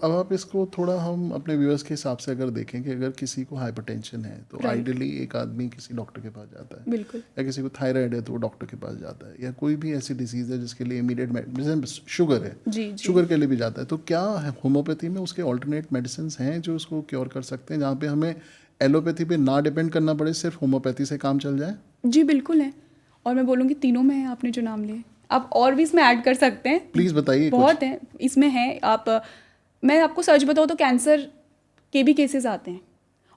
अब आप इसको थोड़ा हम अपने व्यूअर्स के हिसाब से अगर देखें कि अगर किसी को हाइपरटेंशन है तो आइडियली एक आदमी किसी डॉक्टर के पास जाता है, बिल्कुल, या किसी को थायराइड है तो वो डॉक्टर के पास जाता है, या कोई भी ऐसी डिजीज़ है जिसके लिए इमीडिएट जैसे शुगर है, जी जी। शुगर के लिए भी जाता है। तो क्या होम्योपैथी में उसके ऑल्टरनेट मेडिसिन हैं जो उसको क्योर कर सकते हैं, जहाँ पे हमें एलोपैथी पे ना डिपेंड करना पड़े, सिर्फ होम्योपैथी से काम चल जाए? जी बिल्कुल है, और मैं बोलूँगी तीनों में है, आपने जो नाम लिए आप और भी इसमें ऐड कर सकते हैं, प्लीज़ बताइए कुछ। बहुत है इसमें है। मैं आपको सच बताऊँ तो कैंसर के भी केसेस आते हैं,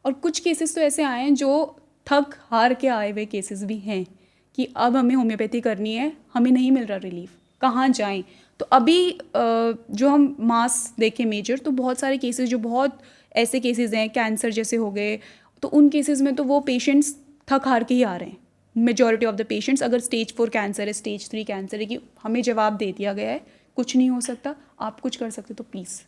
और कुछ केसेस तो ऐसे आए हैं जो थक हार के आए हुए केसेस भी हैं कि अब हमें होम्योपैथी करनी है, हमें नहीं मिल रहा रिलीफ, कहाँ जाएं। तो अभी जो हम मास देखें मेजर, तो बहुत सारे केसेस जो बहुत ऐसे केसेस हैं कैंसर जैसे हो गए, तो उन केसेस में तो वो पेशेंट्स थक हार के ही आ रहे हैं। मेजॉरिटी ऑफ द पेशेंट्स, अगर स्टेज 4 कैंसर है, स्टेज 3 कैंसर है, कि हमें जवाब दे दिया गया है कुछ नहीं हो सकता, आप कुछ कर सकते तो प्लीज़।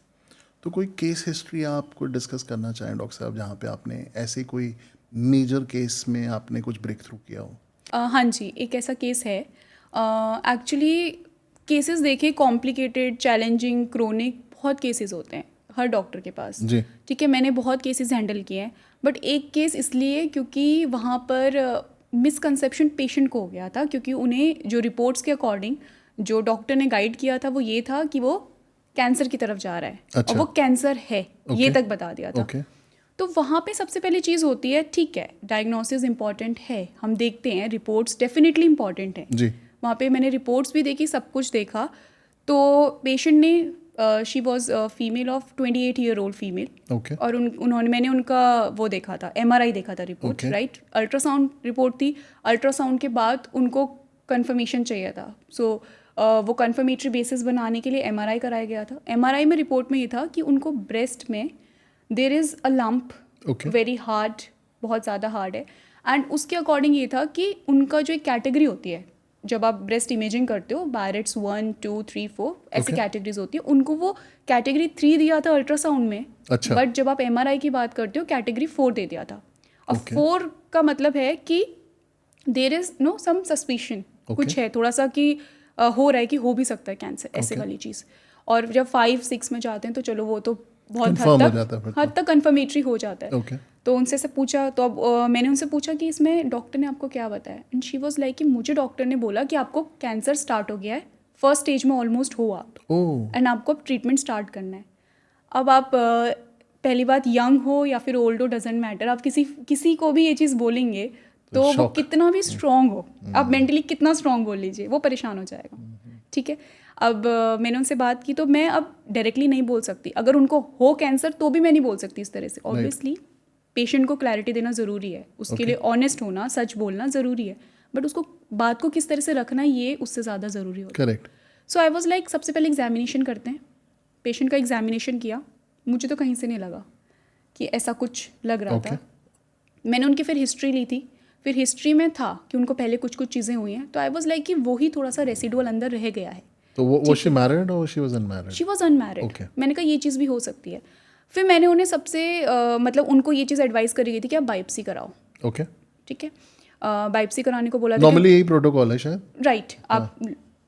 तो कोई केस हिस्ट्री आपको डिस्कस करना चाहें डॉक्टर साहब, जहाँ पे आपने ऐसे कोई मेजर केस में आपने कुछ ब्रेक थ्रू किया हो? हाँ जी, एक ऐसा केस है। एक्चुअली केसेस देखे कॉम्प्लिकेटेड, चैलेंजिंग, क्रोनिक, बहुत केसेस होते हैं हर डॉक्टर के पास। जी। ठीक है, मैंने बहुत केसेस हैंडल किए हैं, बट एक केस इसलिए क्योंकि वहाँ पर मिसकंसेप्शन पेशेंट को हो गया था, क्योंकि उन्हें जो रिपोर्ट्स के अकॉर्डिंग जो डॉक्टर ने गाइड किया था वो ये था कि वो कैंसर की तरफ जा रहा है। अच्छा। और वो कैंसर है, ये Okay. तक बता दिया था। ओके। तो वहाँ पे सबसे पहली चीज़ होती है, ठीक है डायग्नोसिस इंपॉर्टेंट है, हम देखते हैं, रिपोर्ट्स डेफिनेटली इंपॉर्टेंट है। जी। वहाँ पे मैंने रिपोर्ट्स भी देखी, सब कुछ देखा। तो पेशेंट ने, she was female of 28 year old female, okay. और मैंने उनका वो देखा था, MRI देखा था report, Okay. Right. Ultrasound report थी, अल्ट्रासाउंड के बाद उनको कन्फर्मेशन चाहिए था। सो वो कन्फर्मेटरी बेसिस बनाने के लिए MRI कराया गया था। MRI में रिपोर्ट में ये था कि उनको ब्रेस्ट में there is a lump, Okay. Very hard, बहुत ज़्यादा हार्ड है। एंड उसके अकॉर्डिंग ये था कि उनका जो एक कैटेगरी होती है, जब आप ब्रेस्ट इमेजिंग करते हो, बायरेट्स 1, 2, 3, 4 ऐसी Okay. कैटेगरीज होती है, उनको वो कैटेगरी 3 दिया था अल्ट्रासाउंड में। अच्छा। बट जब आप MRI की बात करते हो, कैटेगरी 4 दे दिया था। अब Okay. 4 का मतलब है कि there is no some suspicion, Okay. कुछ है थोड़ा सा कि हो रहा है कि हो भी सकता है कैंसर, ऐसे Okay. वाली चीज़। और जब 5-6 में जाते हैं तो चलो वो तो बहुत Confirm हो जाता है फिर तो। हद तक कन्फर्मेटरी हो जाता है। ओके। तो उनसे से पूछा, तो अब मैंने उनसे पूछा कि इसमें डॉक्टर ने आपको क्या बताया, एंड शी वाज लाइक कि मुझे डॉक्टर ने बोला कि आपको कैंसर स्टार्ट हो गया है, फर्स्ट स्टेज में ऑलमोस्ट हो आप, ओह। एंड आपको अब ट्रीटमेंट स्टार्ट करना है। अब आप पहली बात यंग हो या फिर ओल्ड हो, डजेंट मैटर, आप किसी को भी ये चीज़ बोलेंगे तो वो shock. कितना भी स्ट्रांग हो, आप मेंटली कितना स्ट्रांग बोल लीजिए, वो परेशान हो जाएगा। ठीक है, अब मैंने उनसे बात की, तो मैं अब डायरेक्टली नहीं बोल सकती, अगर उनको हो कैंसर तो भी मैं नहीं बोल सकती इस तरह से। ऑब्वियसली पेशेंट को क्लैरिटी देना ज़रूरी है, उसके Okay. लिए ऑनेस्ट होना, सच बोलना ज़रूरी है, बट उसको बात को किस तरह से रखना ये उससे ज़्यादा ज़रूरी होता है। Correct. So I was like, सबसे पहले एग्जामिनेशन करते हैं। पेशेंट का एग्जामिनेशन किया, मुझे तो कहीं से नहीं लगा कि ऐसा कुछ लग रहा Okay. था। मैंने उनकी फिर हिस्ट्री ली थी, फिर हिस्ट्री में था कि उनको पहले कुछ चीज़ें हुई हैं, तो आई वॉज लाइक कि वो ही थोड़ा सा रेसिडुअल अंदर रह गया है। तो वो शी मैरिड और she was unmarried? She was unmarried. Okay. मैंने कहा ये चीज़ भी हो सकती है। फिर मैंने उन्हें सबसे मतलब उनको ये चीज़ एडवाइस करी गई थी कि आप बायोप्सी कराओ। ओके। ठीक है, बायोप्सी कराने को बोला था। नॉर्मली यही प्रोटोकॉल है शायद। राइट, आप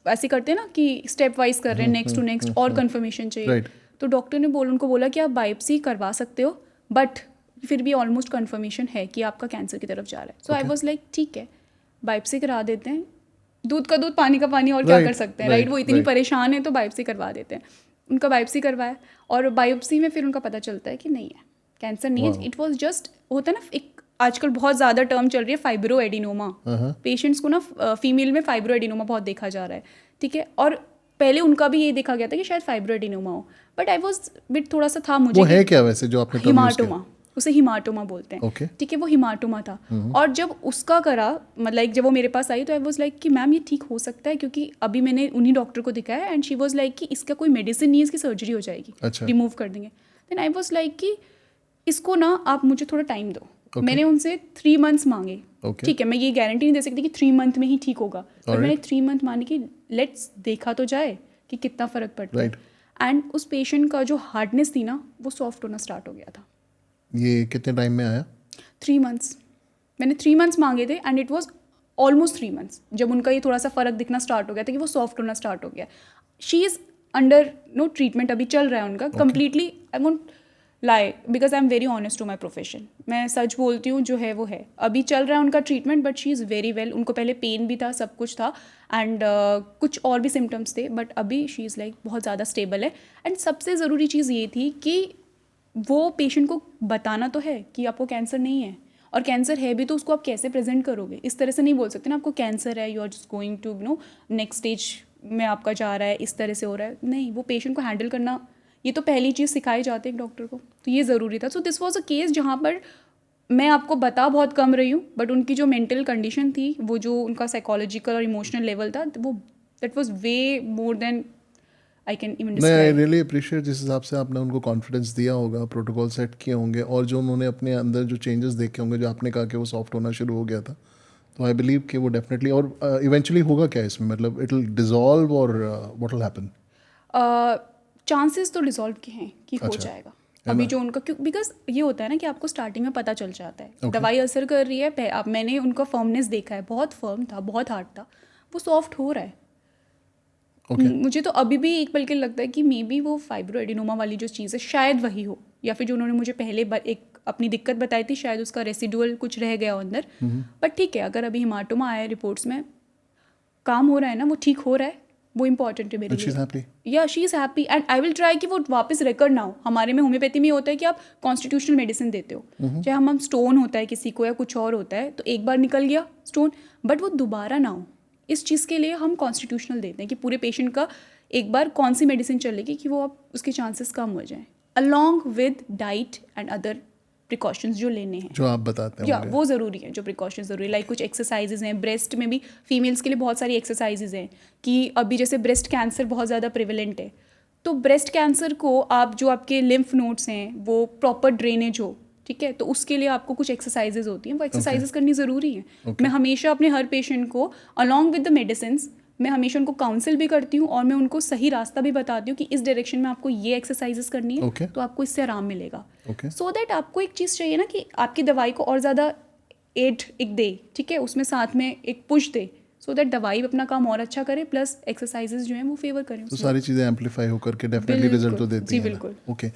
ऐसे करते हैं ना कि स्टेप वाइज कर रहे हैं, नेक्स्ट टू नेक्स्ट, और कंफर्मेशन चाहिए। Right. तो डॉक्टर ने उनको बोला कि आप बायोप्सी करवा सकते हो, बट फिर भी ऑलमोस्ट कंफर्मेशन है कि आपका कैंसर की तरफ जा रहा है। सो आई वाज लाइक ठीक है, बायोप्सी करा देते हैं, दूध का दूध पानी का पानी, और क्या कर सकते हैं, राइट। वो इतनी परेशान है तो बायोप्सी करवा देते हैं। उनका बायोप्सी करवाया, और बायोप्सी में फिर उनका पता चलता है कि नहीं है, कैंसर नहीं है, इट वाज जस्ट, होता है ना एक आजकल बहुत ज़्यादा टर्म चल रही है फाइब्रो एडिनोमा। पेशेंट्स को ना फीमेल में फाइब्रो एडिनोमा बहुत देखा जा रहा है। ठीक है, और पहले उनका भी ये देखा गया था कि शायद फाइब्रो एडिनोमा हो, बट आई वाज बिट थोड़ा सा था मुझे। वो है क्या वैसे जो आपने term use किया? हिमाटोमा, उसे हिमाटोमा बोलते हैं। Okay. ठीक है, वो हिमाटोमा था। और जब उसका करा, मतलब जब वो मेरे पास आई, तो आई वाज लाइक कि मैम ये ठीक हो सकता है, क्योंकि अभी मैंने उन्हीं डॉक्टर को दिखाया, एंड शी वाज लाइक कि इसका कोई मेडिसिन नहीं है, इसकी सर्जरी हो जाएगी, अच्छा। रिमूव कर देंगे। देन आई वाज लाइक कि इसको ना आप मुझे थोड़ा टाइम दो। Okay. मैंने उनसे 3 मंथ्स मांगे। Okay. ठीक है, मैं ये गारंटी नहीं दे सकती कि 3 मंथ में ही ठीक होगा, पर Alright. मैंने 3 मंथ माने कि लेट्स देखा तो जाए कि कितना फ़र्क पड़ता है। Right. एंड उस पेशेंट का जो हार्डनेस थी ना, वो सॉफ्ट होना स्टार्ट हो गया था। ये कितने टाइम में आया? 3 मंथ्स, मैंने 3 मंथ्स मांगे थे, and it was almost 3 months जब उनका ये थोड़ा सा फ़र्क दिखना स्टार्ट हो गया था कि वो सॉफ्ट होना स्टार्ट हो गया। She is under no treatment अभी चल रहा है उनका completely. I won't lie because I am very honest to my profession, मैं सच बोलती हूँ, जो है वो है। अभी चल रहा है उनका treatment, but she is very well. उनको पहले पेन भी था, सब कुछ था, एंड कुछ और भी सिम्टम्स थे, बट अभी शी इज़ लाइक बहुत ज़्यादा स्टेबल है। एंड सबसे ज़रूरी चीज़ ये थी कि वो पेशेंट को बताना तो है कि आपको कैंसर नहीं है, और कैंसर है भी तो उसको आप कैसे प्रेजेंट करोगे। इस तरह से नहीं बोल सकते ना आपको कैंसर है, you are just going to no next stage में आपका जा रहा है, इस तरह से हो रहा है। नहीं, वो पेशेंट को हैंडल करना, ये तो पहली चीज़ सिखाई जाती है एक डॉक्टर को, तो ये ज़रूरी था। So this was a case जहाँ पर मैं आपको बता बहुत कम रही हूँ, बट उनकी जो मेंटल कंडीशन थी, वो जो उनका साइकोलॉजिकल और इमोशनल लेवल था, वो that was way more than I can even नहीं, आई डिस्क्राइब। रियली अप्रिशिएट जिस हिसाब से आपने उनको कॉन्फिडेंस दिया होगा, प्रोटोकॉल सेट किए होंगे, और जो उन्होंने अपने अंदर जो चेंजेस देखे होंगे, जो आपने कहा कि वो सॉफ्ट होना शुरू हो गया था, तो आई बिलीव कि वो डेफिनेटली। और इवेंचुअली होगा क्या इसमें, मतलब इट विल डिसॉल्व और व्हाट विल हैपन? चांसेस तो डिसॉल्व के हैं कि हो अच्छा, जाएगा। है अभी ना? जो उनका, क्यों, बिकॉज ये होता है ना कि आपको स्टार्टिंग में पता चल जाता है Okay. दवाई असर कर रही है। अब मैंने उनका फर्मनेस देखा है, बहुत फर्म था, बहुत हार्ड था, वो सॉफ्ट हो रहा है। Okay. मुझे तो अभी भी एक पल के लगता है कि मे बी वो फाइब्रोएडिनोमा वाली जो चीज़ है शायद वही हो, या फिर जो उन्होंने मुझे पहले एक अपनी दिक्कत बताई थी, शायद उसका रेसिडुअल कुछ रह गया अंदर। बट ठीक है, अगर अभी हिमाटोमा आया रिपोर्ट्स में, काम हो रहा है ना, वो ठीक हो रहा है, वो इंपॉर्टेंट है मेरे And she's लिए। happy. या she is happy, and I will try कि वो वापस रिकवर ना हो। हमारे में होम्योपैथी में होता है कि आप कॉन्स्टिट्यूशनल मेडिसिन देते हो, चाहे हम स्टोन होता है किसी को या कुछ और होता है, तो एक बार निकल गया स्टोन, बट वो दोबारा ना हो। इस चीज़ के लिए हम कॉन्स्टिट्यूशनल देते हैं कि पूरे पेशेंट का एक बार कौन सी मेडिसिन चलेगी कि वो आप उसके चांसेस कम हो जाएं, along with diet and other precautions जो लेने हैं, जो आप बताते हैं या वो ज़रूरी है, जो प्रिकॉशन ज़रूरी, लाइक कुछ एक्सरसाइजेज हैं। ब्रेस्ट में भी फीमेल्स के लिए बहुत सारी एक्सरसाइजेज हैं कि अभी जैसे ब्रेस्ट कैंसर बहुत ज़्यादा प्रिवेलेंट है, तो ब्रेस्ट कैंसर को आप जो आपके लिम्फ नोड्स हैं वो प्रॉपर ड्रेनेज हो, ठीक है, तो उसके लिए आपको कुछ एक्सरसाइजेज होती हैं, वो एक्सरसाइजेज करनी ज़रूरी है। मैं हमेशा अपने हर पेशेंट को अलॉन्ग विद द मेडिसिन्स, मैं हमेशा उनको काउंसिल भी करती हूँ, और मैं उनको सही रास्ता भी बताती हूँ कि इस डायरेक्शन में आपको ये एक्सरसाइजेज करनी है, Okay. तो आपको इससे आराम मिलेगा। Okay. सो दैट आपको एक चीज़ चाहिए ना कि आपकी दवाई को और ज़्यादा एड एक दे, ठीक है, उसमें साथ में एक पुश दे, सो दैट दवाई अपना काम और अच्छा करे, प्लस एक्सरसाइजेज जो हैं वो फेवर करें तो उसमें। सारी चीज़ें एम्पलीफाई होकर के डेफिनेटली रिजल्ट तो बिल्कुल, देती जी हैं ना? बिल्कुल। ओके।